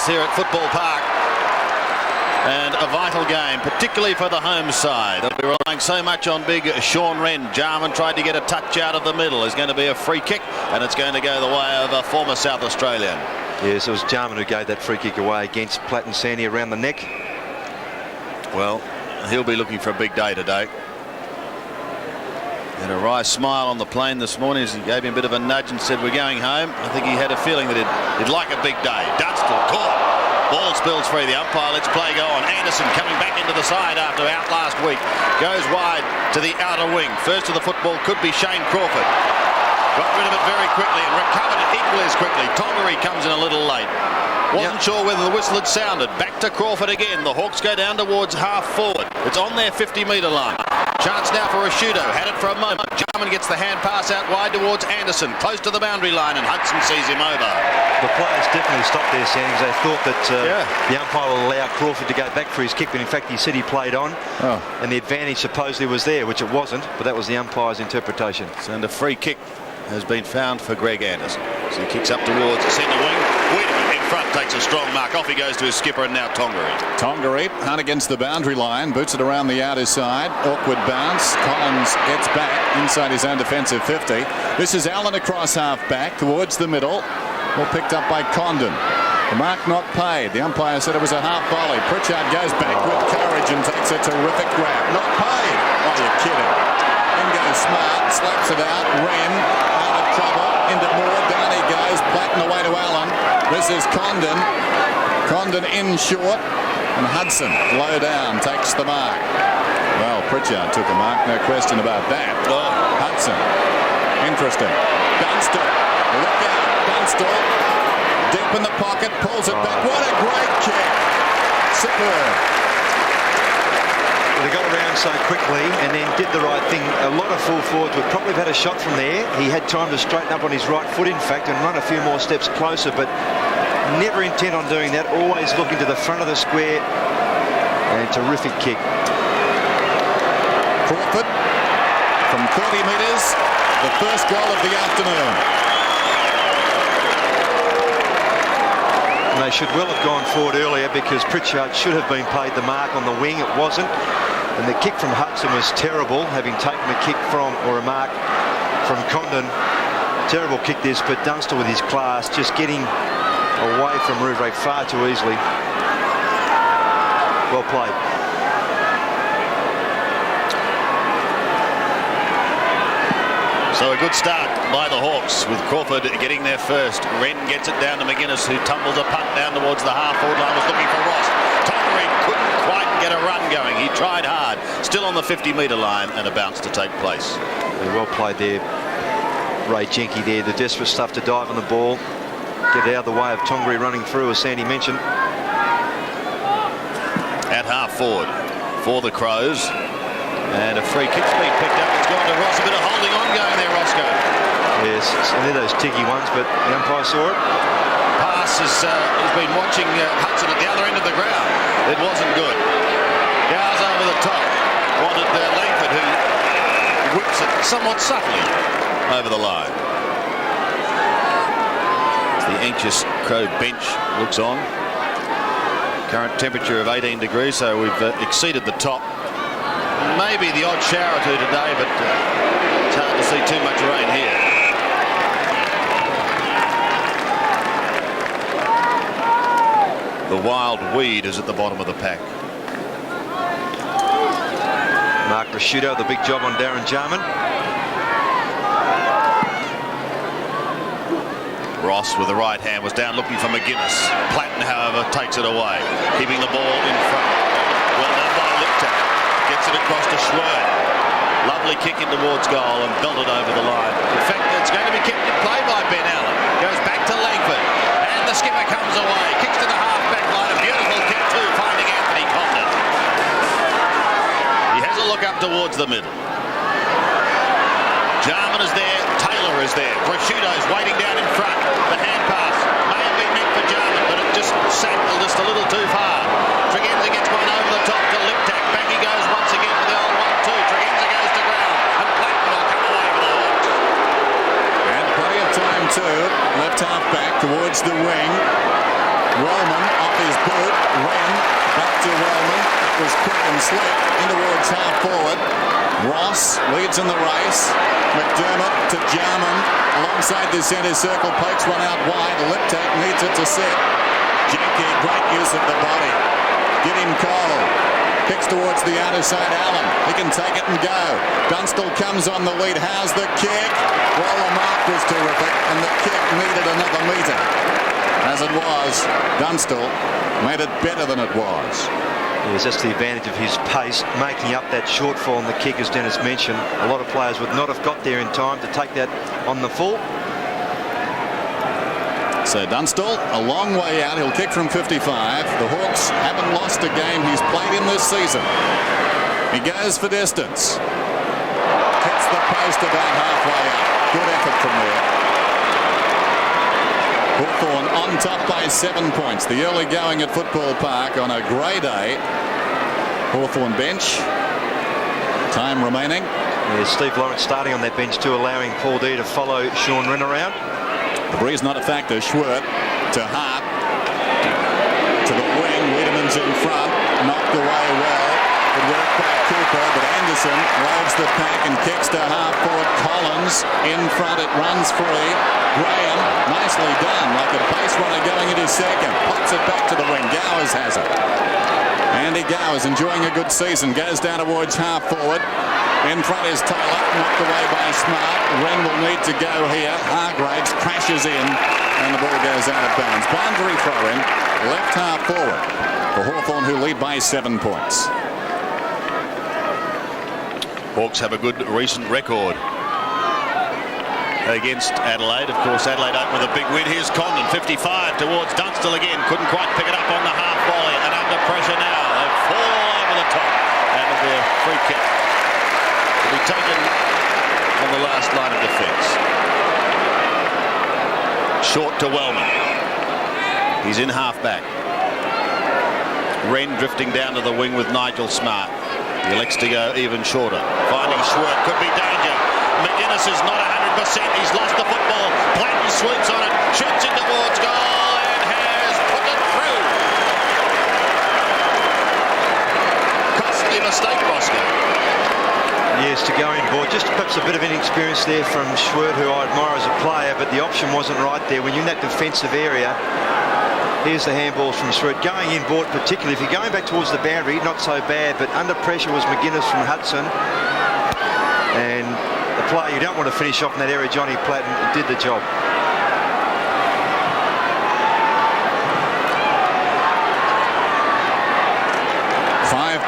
us here at Football Park. And a vital game, particularly for the home side. They'll be relying so much on big Sean Wren. Jarman tried to get a touch out of the middle. There's going to be a free kick, and it's going to go the way of a former South Australian. Yes, it was Jarman who gave that free kick away against Platten, Sandy around the neck. Well, he'll be looking for a big day today. Had a wry smile on the plane this morning as he gave him a bit of a nudge and said, "We're going home." I think he had a feeling that he'd like a big day. Dunstall caught. Ball spills free. The umpire lets play go on. Anderson coming back into the side after out last week. Goes wide to the outer wing. First to the football could be Shane Crawford. Got rid of it very quickly and recovered it equally as quickly. Tongery comes in a little late. Wasn't sure whether the whistle had sounded. Back to Crawford again. The Hawks go down towards half forward. It's on their 50-metre line. Chance now for Rashudo. Had it for a moment. Jarman gets the hand pass out wide towards Anderson. Close to the boundary line, and Hudson sees him over. The players definitely stopped there, Sandy, because they thought that the umpire will allow Crawford to go back for his kick, but in fact he said he played on, and the advantage supposedly was there, which it wasn't, but that was the umpire's interpretation. And a free kick has been found for Greg Anderson. So he kicks up towards the centre wing. Widen in front takes a strong mark. Off he goes to his skipper, and now Tongery. Tongery, hunt against the boundary line, boots it around the outer side. Awkward bounce. Collins gets back inside his own defensive 50. This is Allen across half back towards the middle. All picked up by Condon. The mark not paid. The umpire said it was a half volley. Pritchard goes back with courage and takes a terrific grab. Not paid. Oh, you're kidding. In goes Smart, slaps it out. Wren out of trouble. Into Moore. Down he goes. Platten away to Allen. This is Condon. Condon in short. And Hudson low down takes the mark. Well, Pritchard took a mark. No question about that. Hudson. Interesting. Dunstall. Look out. Dunstall. Deep in the pocket. Pulls it back. What a great kick. Superb. They got around so quickly and then did the right thing. A lot of full forwards would probably have had a shot from there. He had time to straighten up on his right foot, in fact, and run a few more steps closer, but never intent on doing that. Always looking to the front of the square. And terrific kick. Crawford from 30 metres. The first goal of the afternoon. And they should well have gone forward earlier because Pritchard should have been paid the mark on the wing. It wasn't. And the kick from Hudson was terrible, having taken a kick from, or a mark from Condon. Terrible kick this, but Dunstall with his class just getting away from Rouvray far too easily. Well played. So a good start by the Hawks with Crawford getting there first. Wren gets it down to McGuinness, who tumbles a punt down towards the half-forward line, was looking for Ross. Tongery couldn't quite get a run going. He tried hard. Still on the 50-metre line, and a bounce to take place. Well played there. Ray Jenke there, the desperate stuff to dive on the ball. Get it out of the way of Tongery running through, as Sandy mentioned. At half-forward for the Crows. And a free kick's been picked up. It's gone to Ross. A bit of holding on going there, Roscoe. Yes, they're those ticky ones, but the umpire saw it. Pass he's been watching Hudson at the other end of the ground. It wasn't good. Gows over the top. Wanted Langford, who whips it somewhat subtly over the line. The anxious Crow bench looks on. Current temperature of 18 degrees, so we've exceeded the top. Maybe the odd shower or two today, but it's hard to see too much rain here. The wild weed is at the bottom of the pack. Mark Rashudo, the big job on Darren Jarman. Ross with the right hand was down looking for McGuinness. Platten, however, takes it away, keeping the ball in front. Well done by Liptak. Gets it across to Schwern. Lovely kick in towards goal and belted over the line. In fact, it's going to be kept in play by Ben Allen. Goes back to Langford. And the skipper comes away. Kicks to the half-back line. A beautiful kick too, finding Anthony Condon. He has a look up towards the middle. Jarman is there. Taylor is there. Rashudo's waiting down in front. The hand pass may have been meant for Jarman, but it just sacked just a little too far. Tregenza gets one over the top to Liptak. Back he goes once again for the old 1-2. Tregenza goes to ground, and Platten will come away for the Hawks. And plenty of time too. Left half back towards the wing. Roman Wren back to Wellman. It was quick and slick in towards half forward. Ross leads in the race. McDermott to Jarman alongside the centre circle, pokes one out wide. Liptak needs it to sit. Jenke, great use of the body. Give him Cole. Kicks towards the outer side, Allen. He can take it and go. Dunstall comes on the lead. How's the kick? Well, the mark was terrific, and the kick needed another metre. As it was, Dunstall made it better than it was. Yes, that's the advantage of his pace, making up that shortfall in the kick, as Dennis mentioned. A lot of players would not have got there in time to take that on the full. So Dunstall, a long way out. He'll kick from 55. The Hawks haven't lost a game he's played in this season. He goes for distance. Hits the post about halfway up. Good effort from there. Hawthorn on top by 7 points. The early going at Football Park on a grey day. Hawthorn bench. Time remaining. Yeah, Steve Lawrence starting on that bench too, allowing Paul D to follow Sean Wren around. The breeze not a factor. Schwert to Hart. To the wing. Wiedemann's in front. Knocked away well. Good work by Cooper, but Anderson waves the pack and kicks to half forward. Collins in front. It runs free. Graham, nicely done, like a base runner going into second. Pops it back to the wing. Gowers has it. Andy Gowers enjoying a good season. Goes down towards half forward. In front is Taylor, knocked away by Smart. Wren will need to go here. Hargraves crashes in, and the ball goes out of bounds. Boundary throw in, left half forward for Hawthorn, who lead by 7 points. Hawks have a good recent record against Adelaide. Of course, Adelaide open with a big win. Here's Condon, 55 towards Dunstall again. Couldn't quite pick it up on the half volley, and under pressure now. They fall over the top. That will be a free kick. Will be taken on the last line of defence. Short to Wellman. He's in half back. Wren drifting down to the wing with Nigel Smart. He elects to go even shorter. Finding Schwert, could be danger. McGuinness is not 100%. He's lost the football. Platten swoops on it, shoots it towards goal, and has put it through. Costly mistake, Bosco. Yes, to go in board. Just perhaps a bit of inexperience there from Schwert, who I admire as a player, but the option wasn't right there. When you're in that defensive area, here's the handballs from Schwert. Going in board, particularly if you're going back towards the boundary, not so bad, but under pressure was McGuinness from Hudson. And the player you don't want to finish off in that area, Johnny Platten, did the job.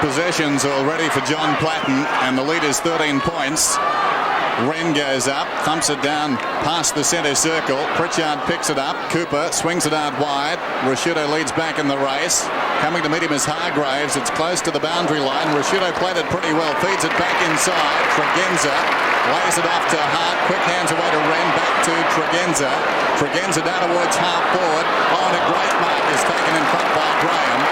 Possessions already for John Platten, and the lead is 13 points. Wren goes up, thumps it down past the centre circle. Pritchard picks it up. Cooper swings it out wide. Rashudo leads back in the race. Coming to meet him is Hargraves. It's close to the boundary line. Rashudo played it pretty well. Feeds it back inside. Tregenza lays it off to Hart. Quick hands away to Wren. Back to Tregenza. Tregenza down towards half forward. Oh, and a great mark is taken in front by Graham.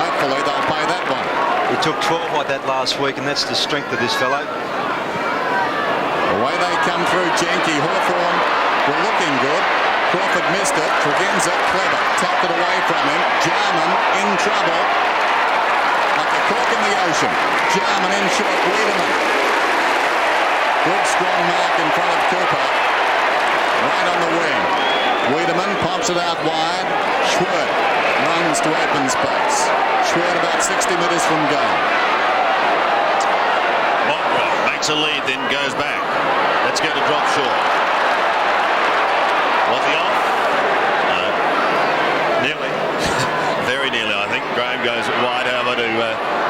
Hopefully they'll pay that one. He took 12 like that last week, and that's the strength of this fellow. The way they come through, Jenke, Hawthorn were looking good. Crawford missed it. Tregenza, clever. Tapped it away from him. Jarman in trouble. Like a cork in the ocean. Jarman in short. Wiedemann. Good strong mark in front of Cooper. Right on the wing. Wiedemann pops it out wide. Schwert runs to open space. Schwert about 60 metres from goal. Monroe makes a lead, then goes back. Let's go to drop short. Was he off? No. Nearly. Very nearly, I think. Graham goes wide over to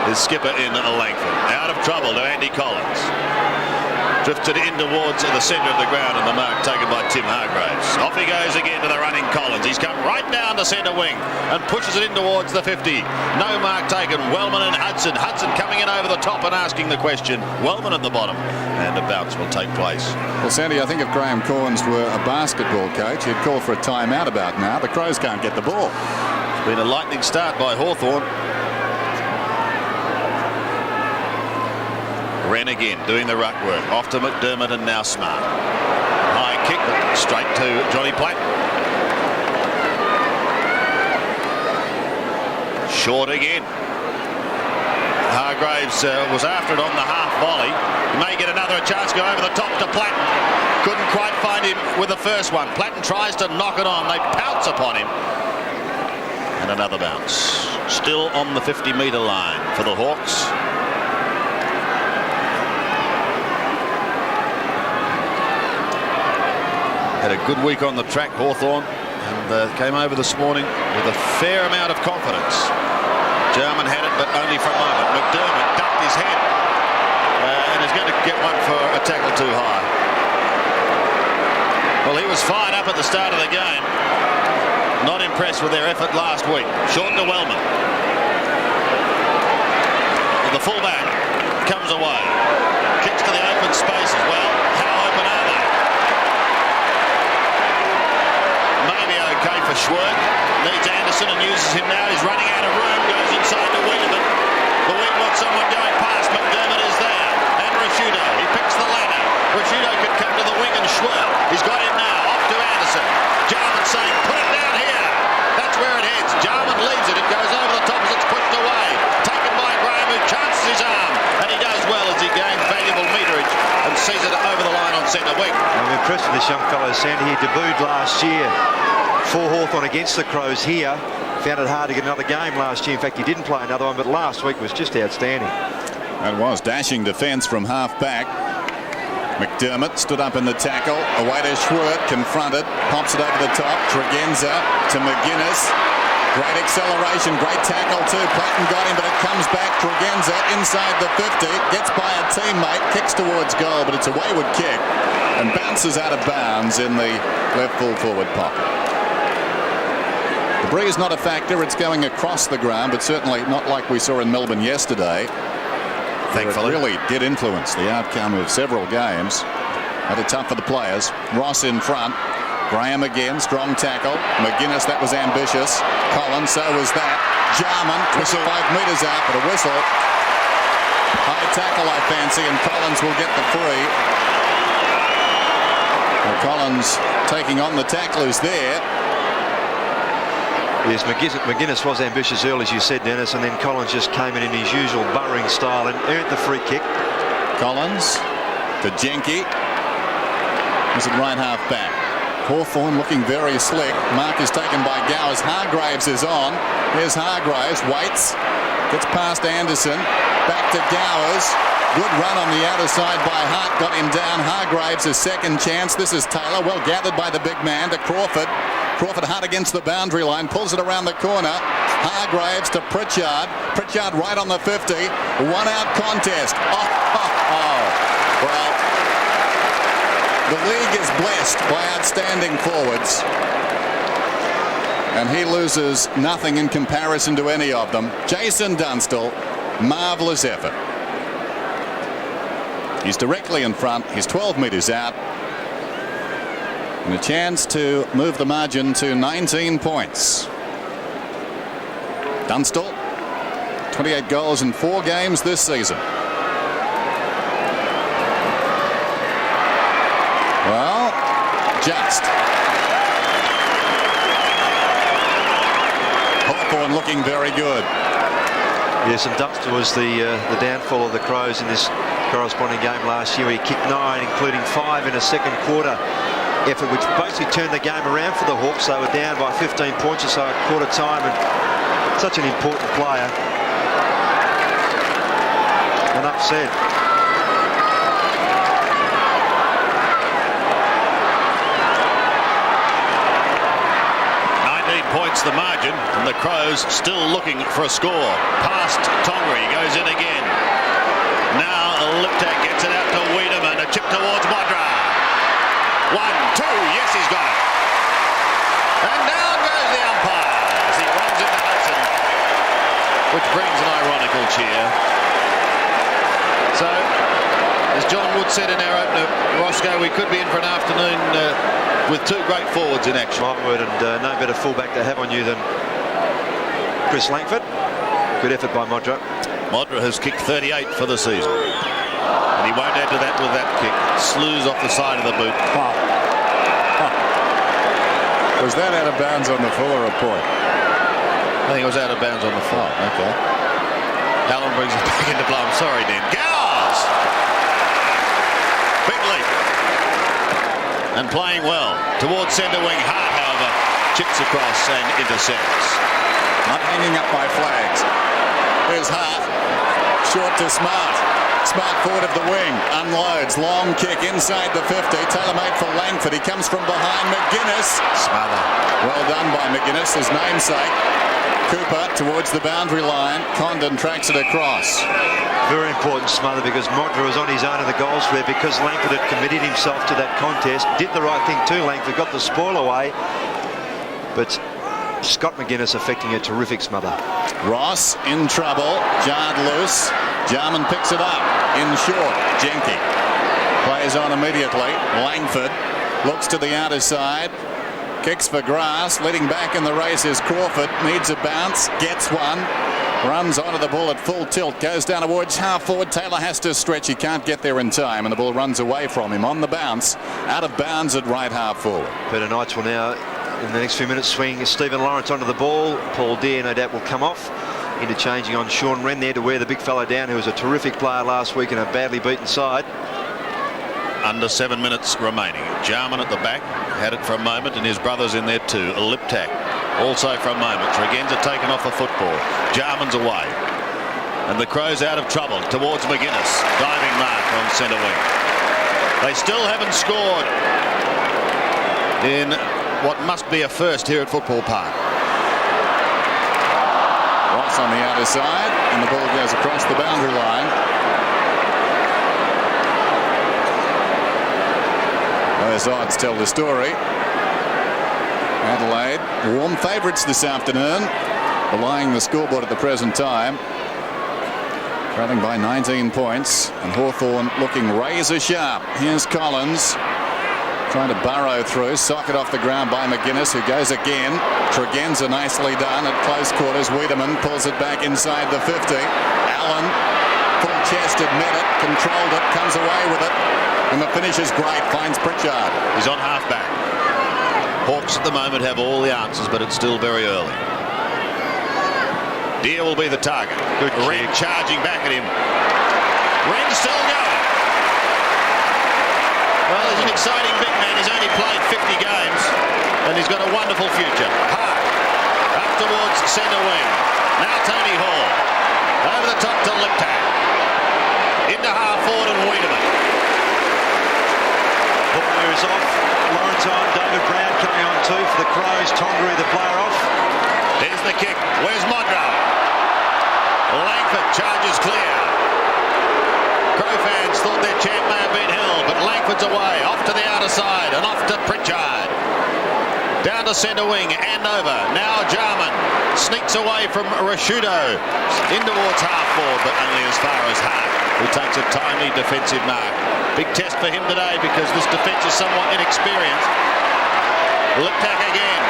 his skipper in Langford. Out of trouble to Andy Collins. Drifted in towards the centre of the ground, and the mark taken by Tim Hargraves. Off he goes again to the running Collins. He's come right down the centre wing and pushes it in towards the 50. No mark taken. Wellman and Hudson. Hudson coming in over the top and asking the question. Wellman at the bottom, and a bounce will take place. Well, Sandy, I think if Graham Corns were a basketball coach, he'd call for a timeout about now. The Crows can't get the ball. It's been a lightning start by Hawthorn. Wren again doing the ruck work. Off to McDermott and now Smart. High kick straight to Johnny Platten. Short again. Hargraves was after it on the half volley. He may get another chance, go over the top to Platten. Couldn't quite find him with the first one. Platten tries to knock it on. They pounce upon him. And another bounce. Still on the 50-metre line for the Hawks. Had a good week on the track, Hawthorn, and came over this morning with a fair amount of confidence. Jarman had it, but only for a moment. McDermott ducked his head and is going to get one for a tackle too high. Well, he was fired up at the start of the game. Not impressed with their effort last week. Short to Wellman. The fullback comes away. Kicks to the open spaces. Well, how open are they? Maybe okay for Schwerk. Needs Anderson and uses him now. He's running out of room. Goes inside to Wiedemann. The wing wants someone going past. McDermott is there. And Rashudo. He picks the ladder. Rashudo could come to the wing and Schwerk. He's got him now. Off to Anderson. Jarman saying, put it down here. That's where it heads. Jarman leaves it. It goes over the top as it's pushed away. Taken by Graham, who chances his arm. And he does well as he gains valuable meterage and sees it over the line on centre wing. I'm impressed with this young fellow, Sandy. He debuted last year for Hawthorn against the Crows here. Found it hard to get another game last year. In fact, he didn't play another one, but last week was just outstanding. That was dashing defence from half back. McDermott stood up in the tackle. Away to Schwerk, confronted, pops it over the top. Tregenza to McGuinness. Great acceleration, great tackle too. Platten got him, but it comes back. Tregenza inside the 50, gets by a teammate, kicks towards goal, but it's a wayward kick and bounces out of bounds in the left full forward pocket. The breeze not a factor. It's going across the ground, but certainly not like we saw in Melbourne yesterday. Thankfully. It really did influence the outcome of several games. Had it tough for the players. Ross in front. Graham again, strong tackle. McGuinness, that was ambitious. Collins, so was that. Jarman, 25 metres out, but a whistle. High tackle, I fancy, and Collins will get the free. Well, Collins taking on the tacklers there. Yes, McGuinness was ambitious early, as you said, Dennis, and then Collins just came in his usual burrowing style and earned the free kick. Collins to Jenke. Was it right half back? Hawthorn looking very slick. Mark is taken by Gowers. Hargraves is on. Here's Hargraves. Waits. Gets past Anderson. Back to Gowers. Good run on the outer side by Hart. Got him down. Hargraves a second chance. This is Taylor. Well gathered by the big man to Crawford. Crawford hard against the boundary line. Pulls it around the corner. Hargraves to Pritchard. Pritchard right on the 50. 1-out contest. Well, the league is blessed by outstanding forwards. And he loses nothing in comparison to any of them. Jason Dunstall, marvellous effort. He's directly in front. He's 12 metres out. And a chance to move the margin to 19 points. Dunstall, 28 goals in 4 games this season. Well, just. Hawthorn looking very good. Yes, and Dunstall was the downfall of the Crows in this corresponding game last year. He kicked 9, including 5 in a second quarter effort, which basically turned the game around for the Hawks. They were down by 15 points or so at quarter time, and such an important player. Enough said. Points the margin, and the Crows still looking for a score. Past Tongri, goes in again. Now Liptak gets it out to Wiedemann, a chip towards Modra. 1, 2, yes, he's got it. And down goes the umpire as he runs into Hudson, which brings an ironical cheer. So, as John Wood said in our opener, Roscoe, we could be in for an afternoon with 2 great forwards in action. My word, and no better fullback to have on you than Chris Langford. Good effort by Modra. Modra has kicked 38 for the season. And he won't add to that with that kick. Slews off the side of the boot. Was that out of bounds on the full or a point? I think it was out of bounds on the floor. Oh, okay. Allen brings it back into play. I'm sorry, Dan. Gowers! Big leap. And playing well. Towards centre wing. Hart, however, chips across and intercepts. Not hanging up by flags. Here's Hart. Short to Smart. Smart forward of the wing. Unloads. Long kick inside the 50. Tailor-made for Langford. He comes from behind. McGuinness. Smother. Well done by McGuinness, his namesake. Cooper towards the boundary line. Condon tracks it across. Very important smother because Modra was on his own in the goal square because Langford had committed himself to that contest. Did the right thing too. Langford got the spoil away. But Scott McGuinness affecting a terrific smother. Ross in trouble. Jarred loose. Jarman picks it up. In short. Jenke plays on immediately. Langford looks to the outer side. Kicks for grass. Leading back in the race is Crawford. Needs a bounce. Gets one. Runs onto the ball at full tilt. Goes down towards half forward. Taylor has to stretch. He can't get there in time. And the ball runs away from him on the bounce. Out of bounds at right half forward. Peter Knights will now, in the next few minutes, swing Stephen Lawrence onto the ball. Paul Deere, no doubt, will come off. Interchanging on Sean Wren there to wear the big fellow down, who was a terrific player last week in a badly beaten side. Under 7 minutes remaining. Jarman at the back. Had it for a moment, and his brother's in there too. A lip tack. Also for a moment. Tregenza taken off the football. Jarman's away. And the Crows out of trouble towards McGuinness. Diving mark on centre wing. They still haven't scored in what must be a first here at Football Park. Ross on the outer side, and the ball goes across the boundary line. Those odds tell the story. Adelaide, warm favourites this afternoon, belying the scoreboard at the present time. Trailing by 19 points, and Hawthorn looking razor sharp. Here's Collins trying to burrow through, socket off the ground by McGuinness, who goes again. Tregenza nicely done at close quarters. Wiedemann pulls it back inside the 50. Allen, full-chested, met it, controlled it, comes away with it, and the finish is great. Finds Pritchard. He's on half-back. Hawks at the moment have all the answers, but it's still very early. Deere will be the target. Good Wren charging back at him. Wren still going. Well, he's an exciting big man. He's only played 50 games, and he's got a wonderful future. Hart up towards centre wing. Now Tony Hall. Over the top to Liptak. Into half forward and Wiedemann. Ball is off. Lawrence on. David Brown coming on too for the Crows. Tongaree the player off. There's the kick. Where's Modra? Langford charges clear. Crow fans thought their champ may have been held, but Langford's away. Off to the outer side and off to Pritchard. Down to centre wing and over. Now Jarman sneaks away from Rashudo. In towards half forward, but only as far as Hart, who takes a timely defensive mark. Big test for him today because this defence is somewhat inexperienced. Liptak again.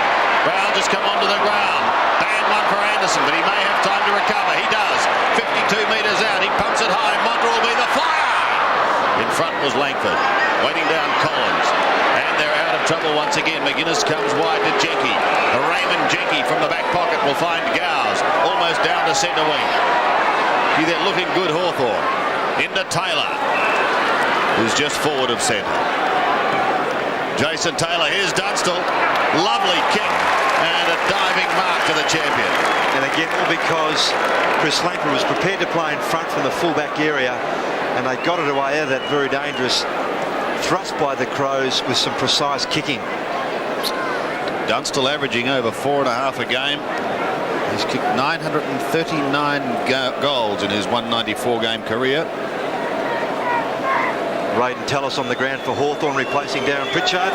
Brown just come onto the ground. Bad one for Anderson, but he may have time to recover. He does. 52 metres out. He pumps it high. Modra will be the flyer. In front was Langford. Waiting down Collins. And they're out of trouble once again. McGuinness comes wide to Jenke. Raymond Jenke from the back pocket will find Gowers. Almost down to centre wing. They're looking good, Hawthorn. Into Taylor, who's just forward of centre. Jason Taylor. Here's Dunstall. Lovely kick. And a diving mark to the champion. And again, all because Chris Langford was prepared to play in front from the fullback area, and they got it away out of that very dangerous thrust by the Crows with some precise kicking. Dunstall averaging over 4.5 a game. He's kicked 939 goals in his 194 game career. Raiden Tallis on the ground for Hawthorn, replacing Darren Pritchard.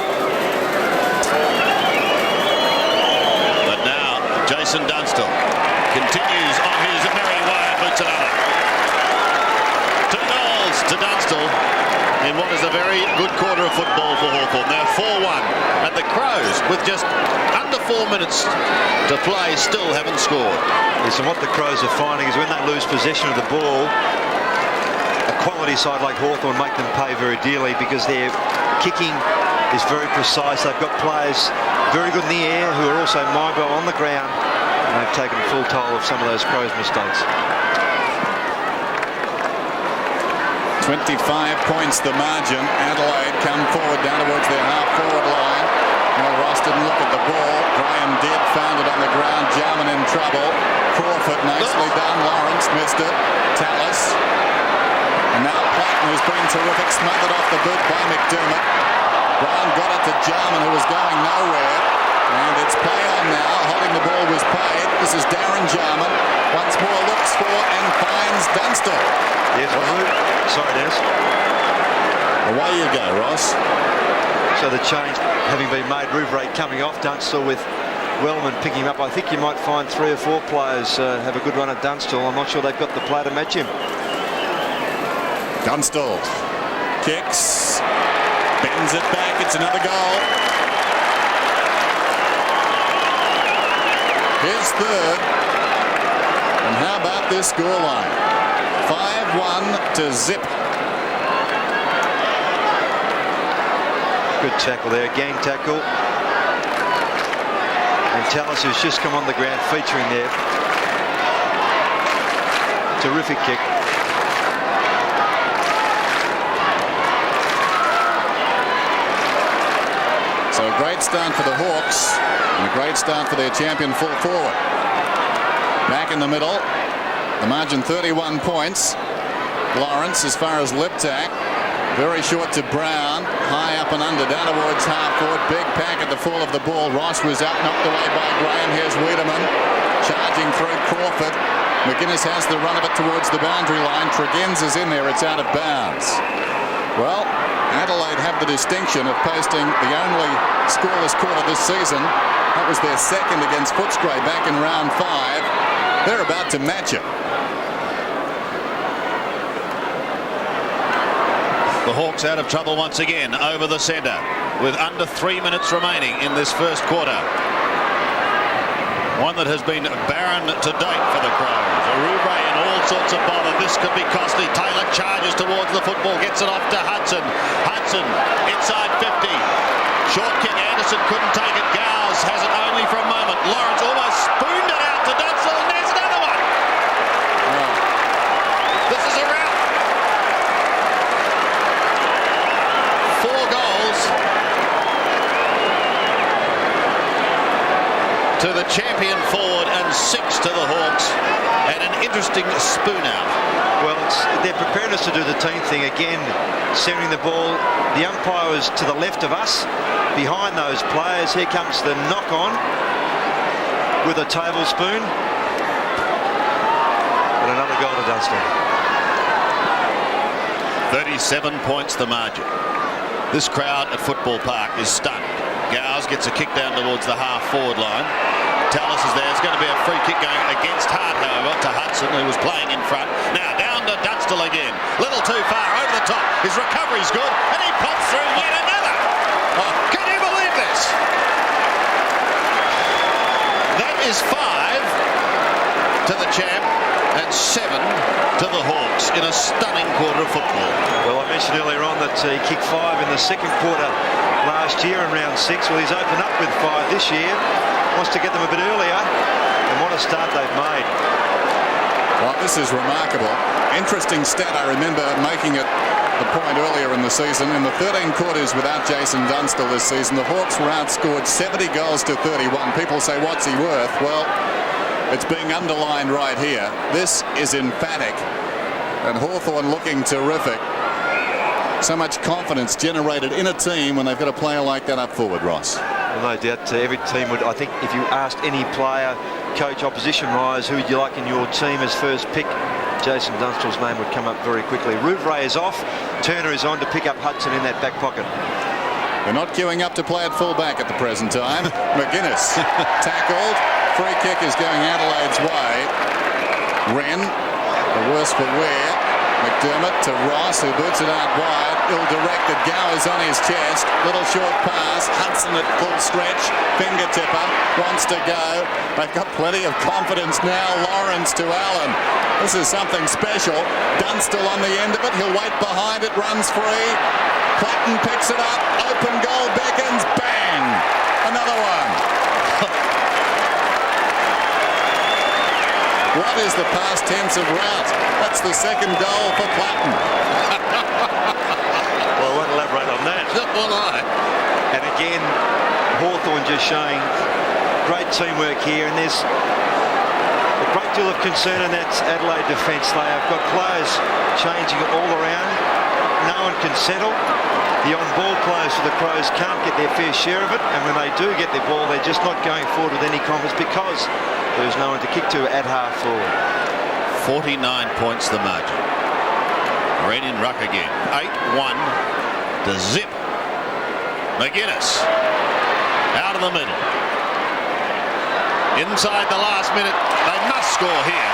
But now Jason Dunstall continues on his merry way and boots another. 2 goals to Dunstall in what is a very good quarter of football for Hawthorn. They're 4-1, and the Crows, with just under 4 minutes to play, still haven't scored. Listen, what the Crows are finding is when they lose possession of the ball, a quality side like Hawthorn make them pay very dearly because their kicking is very precise. They've got players very good in the air who are also mobile on the ground. They've taken full toll of some of those Crows' mistakes. 25 points the margin. Adelaide come forward down towards their half-forward line. Well, Ross didn't look at the ball. Graham did, found it on the ground. Jarman in trouble. Crawford, nicely done. Lawrence missed it. Tallis. And now Platten, who's been terrific, smothered off the boot by McDermott. Brown got it to Jarman, who was going nowhere. And it's play on now. Holding the ball was paid. This is Darren Jarman. Once more looks for and finds Dunstall. Yes, sorry, Dennis. Away you go, Ross. So the change having been made, Rouvray coming off, Dunstall with Wellman picking him up. I think you might find 3 or 4 players have a good run at Dunstall. I'm not sure they've got the play to match him. Dunstall kicks, bends it back. It's another goal. His third. And how about this scoreline? 5-1 to zip. Good tackle there, gang tackle. And Tallis, who's just come on the ground, featuring there. Terrific kick. So a great start for the Hawks and a great start for their champion full forward. Back in the middle, the margin 31 points. Lawrence as far as lip tack. Very short to Brown, high up and under, down towards half forward. Big pack at the fall of the ball. Ross was out, knocked away by Graham. Here's Wiedemann charging through Crawford. McGuinness has the run of it towards the boundary line. Tregenz is in there. It's out of bounds. Well, Adelaide have the distinction of posting the only scoreless quarter this season. That was their second against Footscray back in round 5. They're about to match it. The Hawks out of trouble once again over the centre with under 3 minutes remaining in this first quarter. One that has been barren to date for the Crows. Rouvray in all sorts of bother. This could be costly. Taylor charges towards the football, gets it off to Hudson. Hudson inside 50. Short kick. Anderson couldn't take it. Gowes has it only for a moment. Lawrence almost spooned it out to Dunstall, and there's another one. Oh. This is a rout. 4 goals to the champion forward and 6 to the Hawks, and an interesting spoon out. Well, it's their preparedness to do the team thing again, centering the ball. The umpire was to the left of us, behind those players. Here comes the knock on with a tablespoon, and another goal to Dunstall. 37 points the margin. This crowd at Football Park is stunned. Gowes gets a kick down towards the half-forward line. Tallis is there. It's going to be a free kick going against Hart, however, to Hudson, who was playing in front. Now down to Dunstall again. Little too far, over the top. His recovery's good, and he pops through yet another. Oh, can you believe this? That is 5 to the champ and 7 to the Hawks in a stunning quarter of football. Well, I mentioned earlier on that he kicked 5 in the second quarter last year in round 6. Well, he's opened up with 5 this year. Wants to get them a bit earlier, and what a start they've made. Well, this is remarkable. Interesting stat. I remember making it the point earlier in the season. In the 13 quarters without Jason Dunstall this season, the Hawks were outscored 70 goals to 31. People say, what's he worth? Well, it's being underlined right here. This is emphatic. And Hawthorn looking terrific. So much confidence generated in a team when they've got a player like that up forward, Ross. Well, no doubt every team would. I think if you asked any player, coach, opposition-wise, who would you like in your team as first pick, Jason Dunstall's name would come up very quickly. Rouvray is off. Turner is on to pick up Hudson in that back pocket. They're not queuing up to play at full-back at the present time. McGuinness tackled. Free kick is going Adelaide's way. Wren, the worse for wear. McDermott to Ross, who boots it out wide. Ill-directed. Gowers on his chest. Little short pass. Hudson at full stretch. Finger-tipper. Wants to go. They've got plenty of confidence now. Lawrence to Allen. This is something special. Dunstall on the end of it. He'll wait behind it. Runs free. Platten picks it up. Open goal beckons. Bang! Another one. What is the past tense of route? That's the second goal for Platten. Well, I won't elaborate on that. Not will I. And again, Hawthorn just showing great teamwork here, and there's a great deal of concern in that Adelaide defence. They have got players changing all around. No one can settle. The on-ball players for the Crows can't get their fair share of it, and when they do get their ball, they're just not going forward with any confidence because there's no one to kick to at half forward. 49 points the margin. Red in ruck again. 8-1 to zip. McGuinness out of the middle. Inside the last minute. They must score here.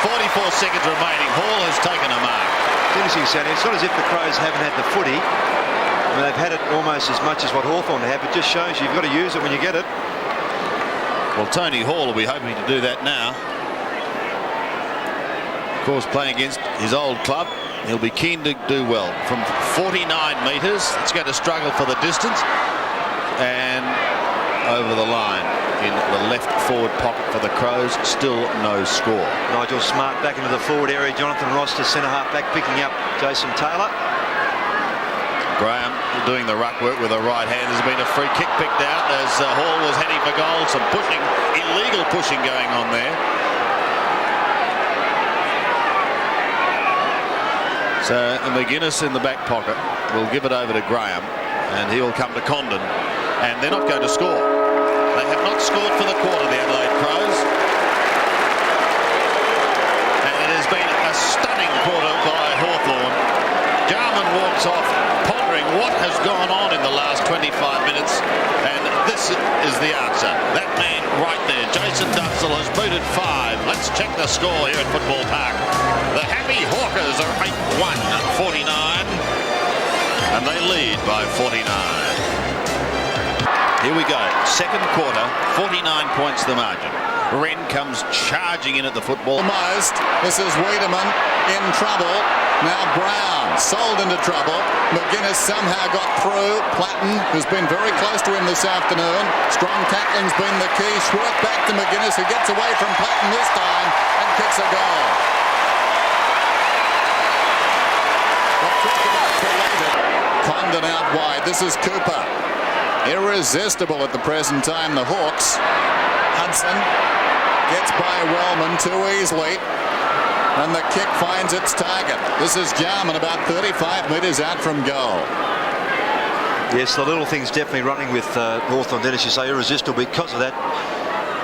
44 seconds remaining. Hall has taken a mark. It's interesting, Sandy. It's not as if the Crows haven't had the footy. I mean, they've had it almost as much as what Hawthorn have. It just shows you've got to use it when you get it. Well, Tony Hall will be hoping to do that now. Of course, playing against his old club, he'll be keen to do well. From 49 metres, it's going to struggle for the distance. And over the line in the left forward pocket for the Crows, still no score. Nigel Smart back into the forward area. Jonathan Ross to centre half back, picking up Jason Taylor. Graham doing the ruck work with a right hand. There's been a free kick picked out as Hall was heading for goal. Some pushing, illegal pushing going on there. So McGuinness in the back pocket will give it over to Graham, and he will come to Condon, and they're not going to score. They have not scored for the quarter, the Adelaide Crows. And it has been a stunning quarter by Hawthorn. Jarman walks off pondering what has gone on in the last 25 minutes, and this is the answer. That man right there, Jason Dunstall, has booted 5. Let's check the score here at Football Park. The Happy Hawkers are 8-1 at 49, and they lead by 49. Here we go, second quarter, 49 points the margin. Wren comes charging in at the football. Almost. This is Wiedemann in trouble. Now Brown sold into trouble. McGuinness somehow got through. Platten, who's been very close to him this afternoon. Strong tackling's been the key. Schwartz back to McGuinness, who gets away from Platten this time and kicks a goal. Condon out wide. This is Cooper. Irresistible at the present time, the Hawks. Hudson gets by Wellman too easily, and the kick finds its target. This is Jarman about 35 metres out from goal. Yes, the little thing's definitely running with Hawthorn. Dennis, you say irresistible because of that.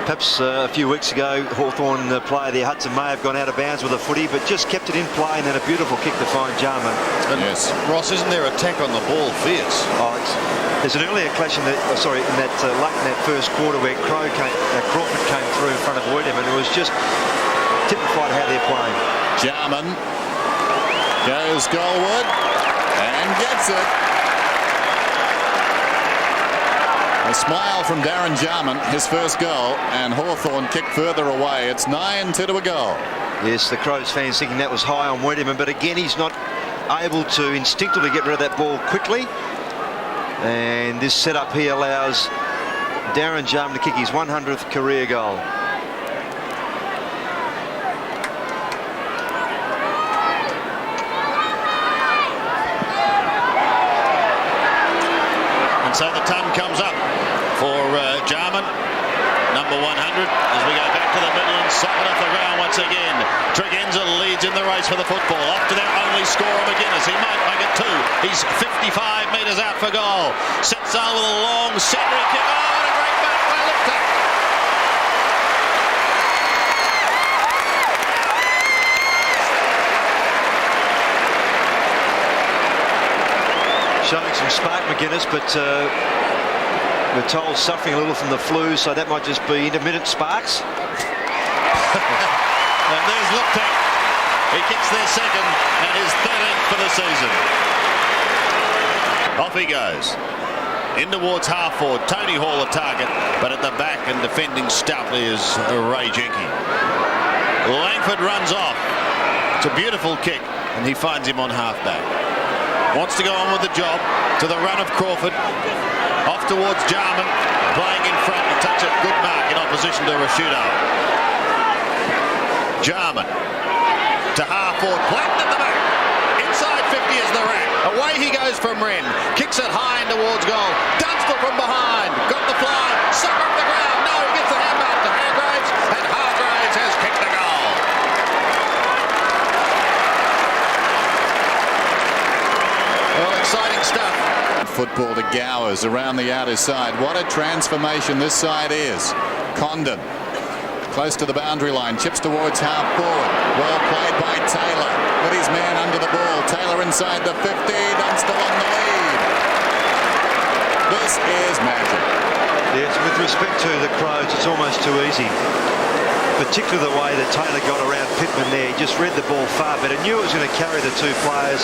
Perhaps a few weeks ago, Hawthorn player there, Hudson, may have gone out of bounds with a footy, but just kept it in play, and then a beautiful kick to find Jarman. And yes, Ross, isn't there attack on the ball fierce? Oh, there's an earlier clash in that, late in that first quarter where Crawford came through in front of William, and it was just typified how they're playing. Jarman goes goalward and gets it. A smile from Darren Jarman, his first goal, and Hawthorn kicked further away. It's 9-2 to a goal. Yes, the Crows fans thinking that was high on Wiedemann, but again, he's not able to instinctively get rid of that ball quickly. And this setup here allows Darren Jarman to kick his 100th career goal. And so the ton comes up for Jarman, number 100, as we go back to the middle and sock it off the ground once again. Tregenza leads in the race for the football. Off to their only scorer, McGuinness. He might make it 2. He's 55 metres out for goal. Sets sail with a long centering kick. Oh, what a great back by Lipton. Showing some spark, McGuinness, but we're told suffering a little from the flu, so that might just be intermittent sparks. And there's Lipton. He kicks their second and his 13th for the season. Off he goes. In towards half forward. Tony Hall the target, but at the back and defending stoutly is Ray Jenke. Langford runs off. It's a beautiful kick, and he finds him on half back. Wants to go on with the job to the run of Crawford. Off towards Jarman, playing in front. A touch of good mark in opposition to Rashudo. Jarman to half forward. Platten at the back. Inside 50 is the rack. Away he goes from Wren. Kicks it high in towards goal. Dunstall from behind. Got the fly. Suck off the ground. No, he gets the handball to Hargraves. And Hargraves has kicked the goal. Well, exciting stuff. Football to Gowers around the outer side. What a transformation this side is. Condon close to the boundary line, chips towards half forward. Well played by Taylor. Put his man under the ball. Taylor inside the 50. Dunstall on the lead. This is magic. Yes, with respect to the Crows, it's almost too easy. Particularly the way that Taylor got around Pittman there. He just read the ball far better. Knew it was going to carry the two players.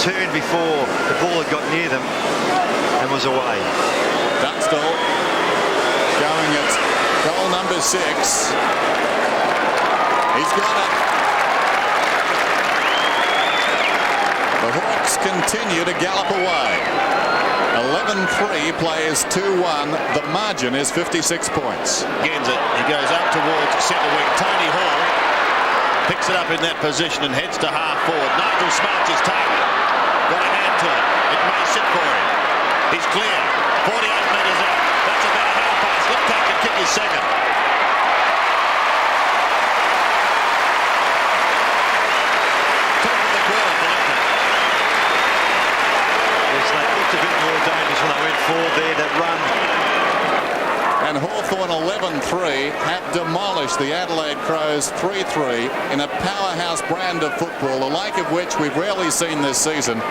Turned before the ball had got near them and was away. Dunstall going at goal number 6. He's got it. The Hawks continue to gallop away. 11-3 plays 2-1. The margin is 56 points. Gets it. He goes up towards centre wing. Tony Hall picks it up in that position and heads to half forward. Nigel Smart's his target. Got a hand to it. It may sit for him. He's clear. 48 metres out. That's about a half pass. Liptak can kick his second. Top of the quarter for Liptak. Yes, they looked a bit more dangerous when they went forward there, that run. And Hawthorn 11-3 have demolished the Adelaide Crows 3-3 in a powerhouse brand of football, the like of which we've rarely seen this season.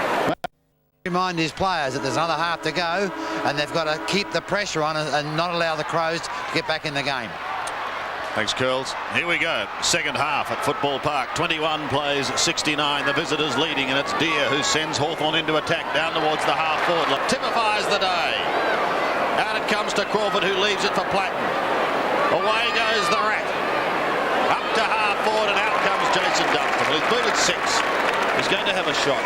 Remind his players that there's another half to go and they've got to keep the pressure on and not allow the Crows to get back in the game. Thanks, Curls. Here we go. Second half at Football Park. 21 plays 69. The visitors leading, and it's Deer who sends Hawthorn into attack down towards the half forward. Typifies the day. Out it comes to Crawford, who leaves it for Platten. Away goes the Rat. Up to half forward, and out comes Jason Dunstall. He's booted 6. He's going to have a shot.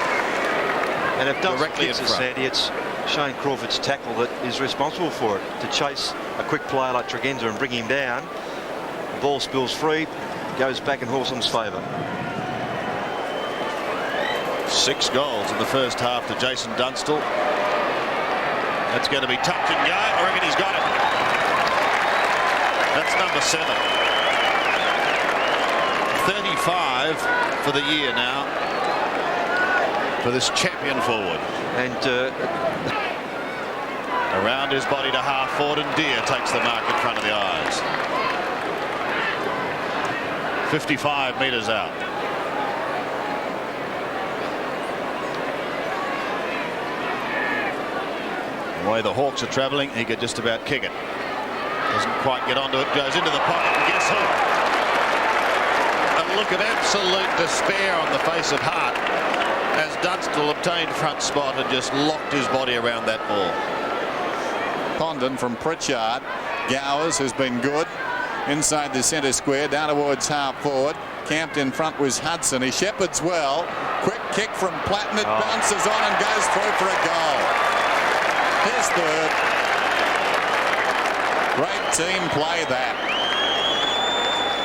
And if Dunstall Directly kicks in it, front. Sandy, it's Shane Crawford's tackle that is responsible for it. To chase a quick player like Tregenza and bring him down. The ball spills free, goes back in Hawthorn's favour. 6 goals in the first half to Jason Dunstall. That's going to be touch and go. I reckon he's got it. That's number 7. 35 for the year now for this champion forward. And around his body to half forward, and Deer takes the mark in front of the eyes. 55 metres out. The way the Hawks are travelling, he could just about kick it. Doesn't quite get onto it, goes into the pocket, and guess who? A look of absolute despair on the face of Hart as Dunstall obtained front spot and just locked his body around that ball. Condon from Pritchard. Gowers, who's been good inside the centre square, down towards half forward. Camped in front was Hudson. He shepherds well. Quick kick from Platten. It bounces on and goes through for a goal. His third. Great team play that.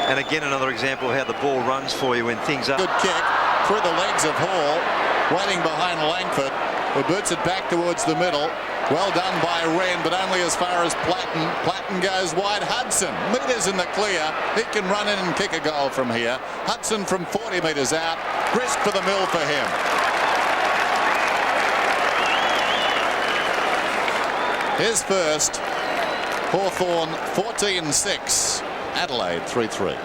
and again another example of how the ball runs for you when things are. Good kick through the legs of Hall, waiting behind Langford, who boots it back towards the middle. Well done by Wren, but only as far as Platten. Platten goes wide. Hudson, metres in the clear. He can run in and kick a goal from here. Hudson from 40 metres out. Grist for the mill for him. His first. Hawthorn 14-6. Adelaide 3-3.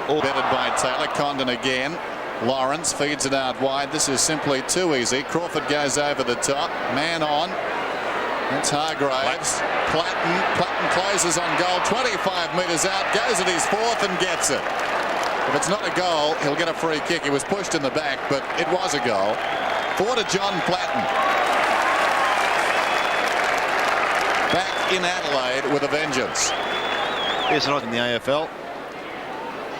All betted by Taylor. Condon again. Lawrence feeds it out wide. This is simply too easy. Crawford goes over the top. Man on. That's Hargraves. Platten closes on goal. 25 metres out. Goes at his fourth and gets it. If it's not a goal, he'll get a free kick. He was pushed in the back, but it was a goal. 4 to John Platten. Back in Adelaide with a vengeance. Here's not in the AFL.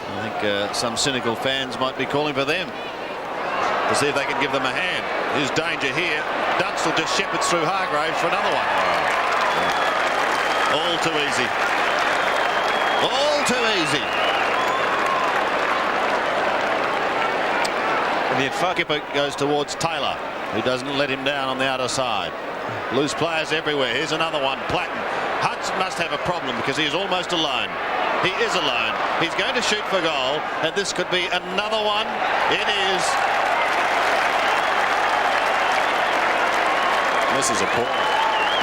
I think some cynical fans might be calling for them to see if they can give them a hand. There's danger here. Dunstall just shepherds through Hargraves for another one. All too easy. All too easy. And the Skipper goes towards Taylor, who doesn't let him down on the outer side. Loose players everywhere. Here's another one. Platten. Hudson must have a problem because he is almost alone. He is alone. He's going to shoot for goal, and this could be another one. It is. This is a poor.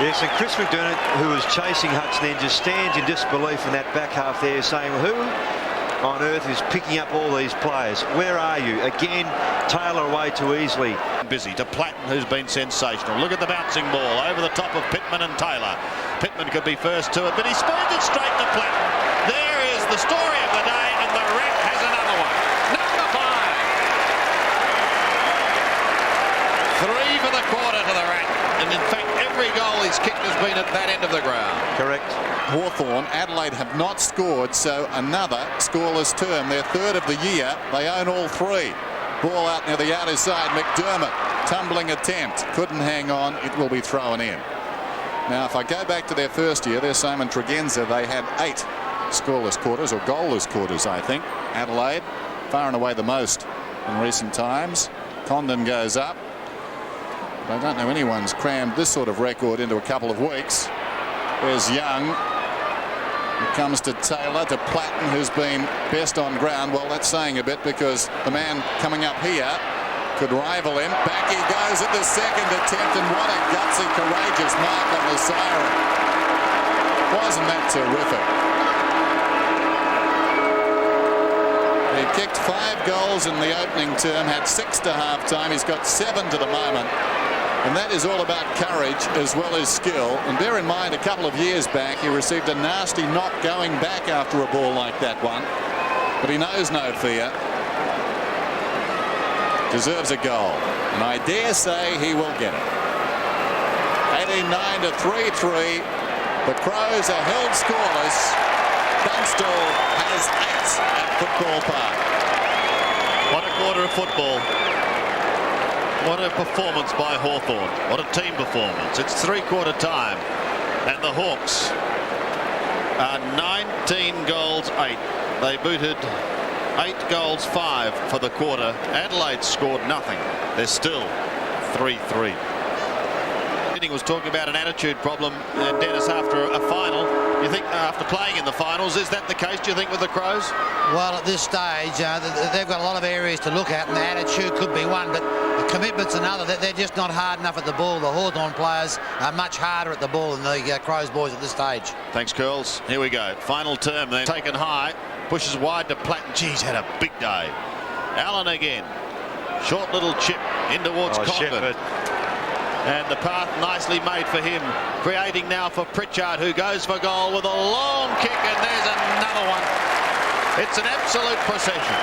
Yes, and Chris McDermott, who was chasing Hudson, then just stands in disbelief in that back half there, saying, who on earth is picking up all these players? Where are you? Again, Taylor away too easily. Busy to Platten, who's been sensational. Look at the bouncing ball over the top of Pittman and Taylor. Pittman could be first to it, but he spoons it straight to Platten. There is the story of the day, and the Rat has another one. Number 5. 3 for the quarter to the Rat. And in fact, every goal he's kicked has been at that end of the ground. Correct. Hawthorn, Adelaide have not scored, so another scoreless term. Their third of the year. They own all 3. Ball out near the outer side. McDermott, tumbling attempt. Couldn't hang on. It will be thrown in. Now, if I go back to their first year, their Simon Tregenza, they had 8 scoreless quarters, or goalless quarters, I think. Adelaide, far and away the most in recent times. Condon goes up. But I don't know anyone's crammed this sort of record into a couple of weeks. There's Young. It comes to Taylor, to Platten, who's been best on ground. Well, that's saying a bit because the man coming up here could rival him. Back he goes at the second attempt, and what a gutsy, courageous mark on the siren. Wasn't that terrific? He kicked 5 goals in the opening term, had 6 to half-time. He's got 7 to the moment. And that is all about courage as well as skill. And bear in mind, a couple of years back, he received a nasty knock going back after a ball like that one. But he knows no fear. Deserves a goal. And I dare say he will get it. 89 to 3-3. The Crows are held scoreless. Dunstall has 8 at Football Park. What a quarter of football. What a performance by Hawthorn. What a team performance. It's 3-quarter time. And the Hawks are 19 goals 8. They booted 8 goals 5 for the quarter. Adelaide scored nothing. They're still 3-3. Was talking about an attitude problem, Dennis, after a final. You think after playing in the finals, is that the case, do you think, with the Crows? Well, at this stage, they've got a lot of areas to look at, and the attitude could be one, but the commitment's another. They're just not hard enough at the ball. The Hawthorn players are much harder at the ball than the Crows boys at this stage. Thanks, Curls. Here we go. Final term. They're taken high. Pushes wide to Platten. Geez, had a big day. Allen again. Short little chip in towards Condon. And the path nicely made for him. Creating now for Pritchard, who goes for goal with a long kick, and there's another one. It's an absolute procession.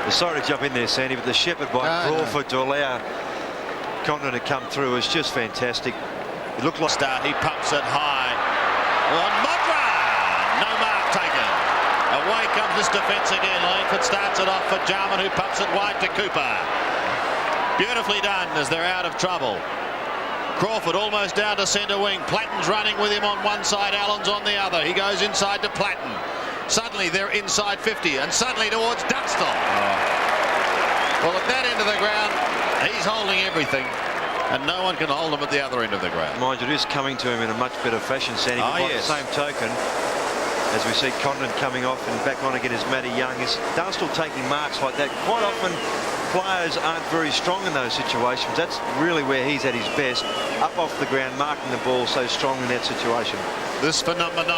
Sorry to jump in there, Sandy, but the shepherd by Crawford to allow Condon to come through was just fantastic. It looked like start. He pumps it high. On Modra! No mark taken. Away comes this defence again. Langford starts it off for Jarman, who pumps it wide to Cooper. Beautifully done as they're out of trouble. Crawford almost down to centre wing. Platten's running with him on one side, Allen's on the other. He goes inside to Platten. Suddenly they're inside 50, and suddenly towards Dunstall. Well, at that end of the ground, he's holding everything, and no one can hold him at the other end of the ground. Mind you, it is coming to him in a much better fashion, Sandy. But by the same token, as we see Condon coming off and back on again is Matty Young, is Dunstall taking marks like that. Quite often players aren't very strong in those situations. That's really where he's at his best, up off the ground, marking the ball so strong in that situation. This for number 9.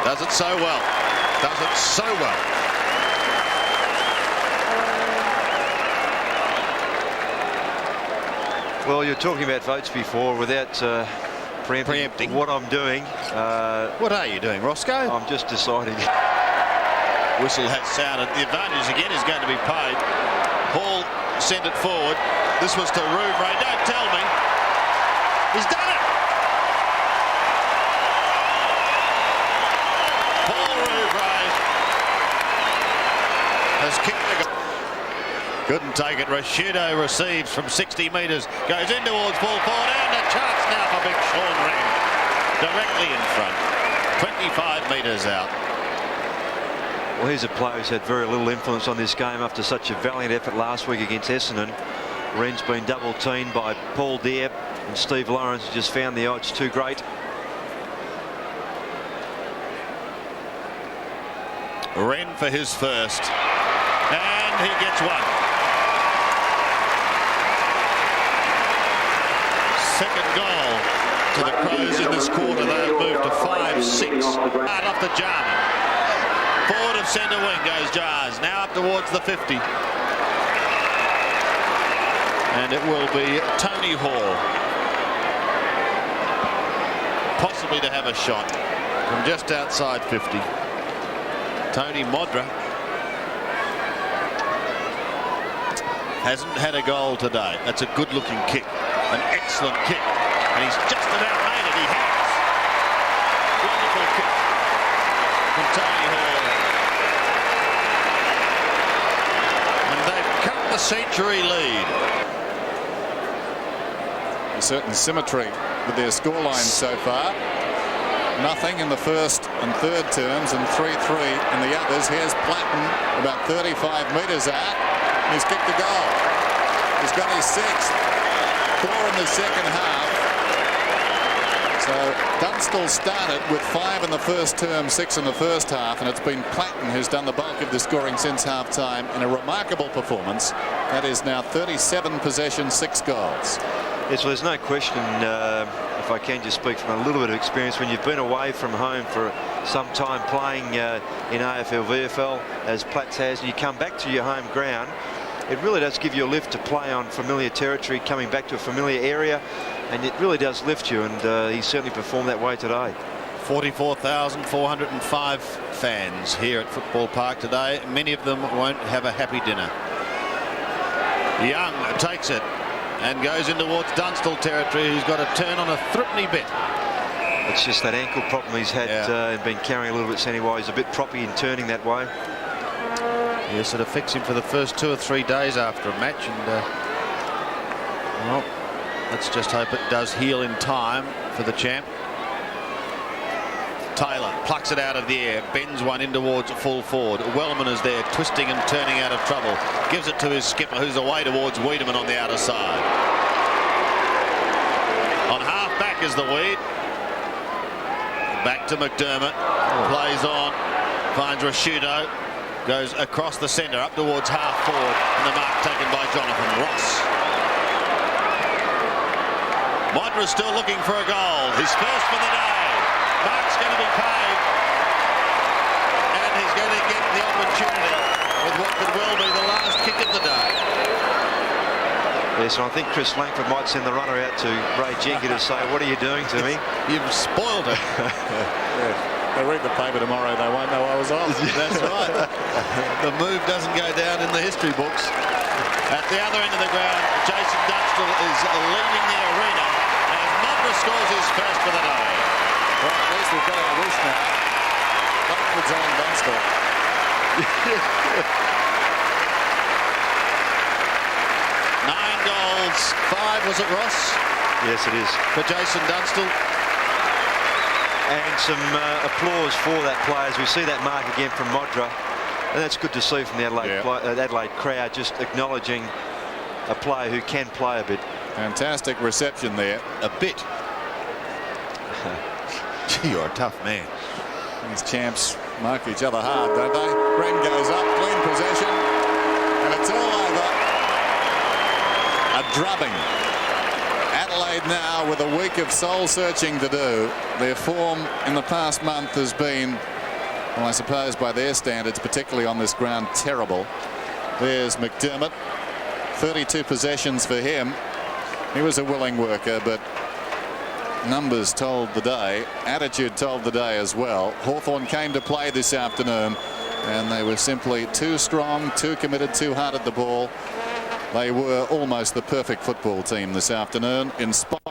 Does it so well. Does it so well. Well, you're talking about votes before without preempting what I'm doing. What are you doing, Roscoe? I'm just deciding. Whistle has sounded. The advantage again is going to be paid. Hall sent it forward. This was to Rouvray. Don't tell me. He's done it. Paul Rouvray has kicked the goal. Couldn't take it. Rashido receives from 60 metres, goes in towards full forward, and a chance now for big Sean Wren. Directly in front, 25 metres out. Well, here's a player who's had very little influence on this game after such a valiant effort last week against Essendon. Wren's been double-teamed by Paul Deer, and Steve Lawrence just found the odds too great. Wren for his first, and he gets one. Second goal to the Crows in this quarter. They have moved to 5-6. Out off the Jarman. Forward of centre wing goes Jars. Now up towards the 50. And it will be Tony Hall, possibly to have a shot from just outside 50. Tony Modra hasn't had a goal today. That's a good-looking kick, an excellent kick, and he's just about made it. He has. Wonderful kick from Tony Hall, and they've cut the century lead. A certain symmetry with their scoreline so far. Nothing in the first and third terms and 3-3 in the others. Here's Platten about 35 metres out. He's kicked the goal. He's got his sixth. 4 in the second half. So Dunstall started with 5 in the first term, 6 in the first half, and it's been Platten who's done the bulk of the scoring since half-time in a remarkable performance. That is now 37 possessions, 6 goals. Yes, well, there's no question, if I can just speak from a little bit of experience, when you've been away from home for some time playing in AFL, VFL, as Platts has, and you come back to your home ground, it really does give you a lift to play on familiar territory, coming back to a familiar area, and it really does lift you, and he certainly performed that way today. 44,405 fans here at Football Park today. Many of them won't have a happy dinner. Young takes it and goes in towards Dunstall territory. He's got a turn on a threepenny bit. It's just that ankle problem he's had and been carrying a little bit, Sandy. Why he's a bit proppy in turning that way. Yes, it affects him for the first 2 or 3 days after a match, and well, let's just hope it does heal in time for the champ. Taylor plucks it out of the air, bends one in towards full forward. Wellman is there, twisting and turning out of trouble. Gives it to his skipper, who's away towards Wiedemann on the outer side. On half back is the Weed. Back to McDermott. Plays on, finds Rashido. Goes across the centre, up towards half forward, and the mark taken by Jonathan Ross. Modra's still looking for a goal. His first for the day. Mark's going to be paid, and he's going to get the opportunity with what could well be the last kick of the day. Yes, and I think Chris Langford might send the runner out to Ray Jenker to say, what are you doing to me? You've spoiled it. They read the paper tomorrow, they won't know I was on. That's right. The move doesn't go down in the history books. At the other end of the ground, Jason Dunstall is leaving the arena as Modra scores his first for the day. Well, at least we've got our wish now. Langford's on Dunstall. 9 goals, 5, was it, Ross? Yes, it is. For Jason Dunstall. And some applause for that play as we see that mark again from Modra. And that's good to see from the Adelaide crowd, just acknowledging a player who can play a bit. Fantastic reception there. A bit. Gee, you're a tough man. These champs mark each other hard, don't they? Wren goes up, clean possession, and it's all over. A drubbing. Adelaide now with a week of soul searching to do. Their form in the past month has been, well, I suppose by their standards, particularly on this ground, terrible. There's McDermott, 32 possessions for him. He was a willing worker, but numbers told the day, attitude told the day as well. Hawthorn came to play this afternoon, and they were simply too strong, too committed, too hard at the ball. They were almost the perfect football team this afternoon, in spite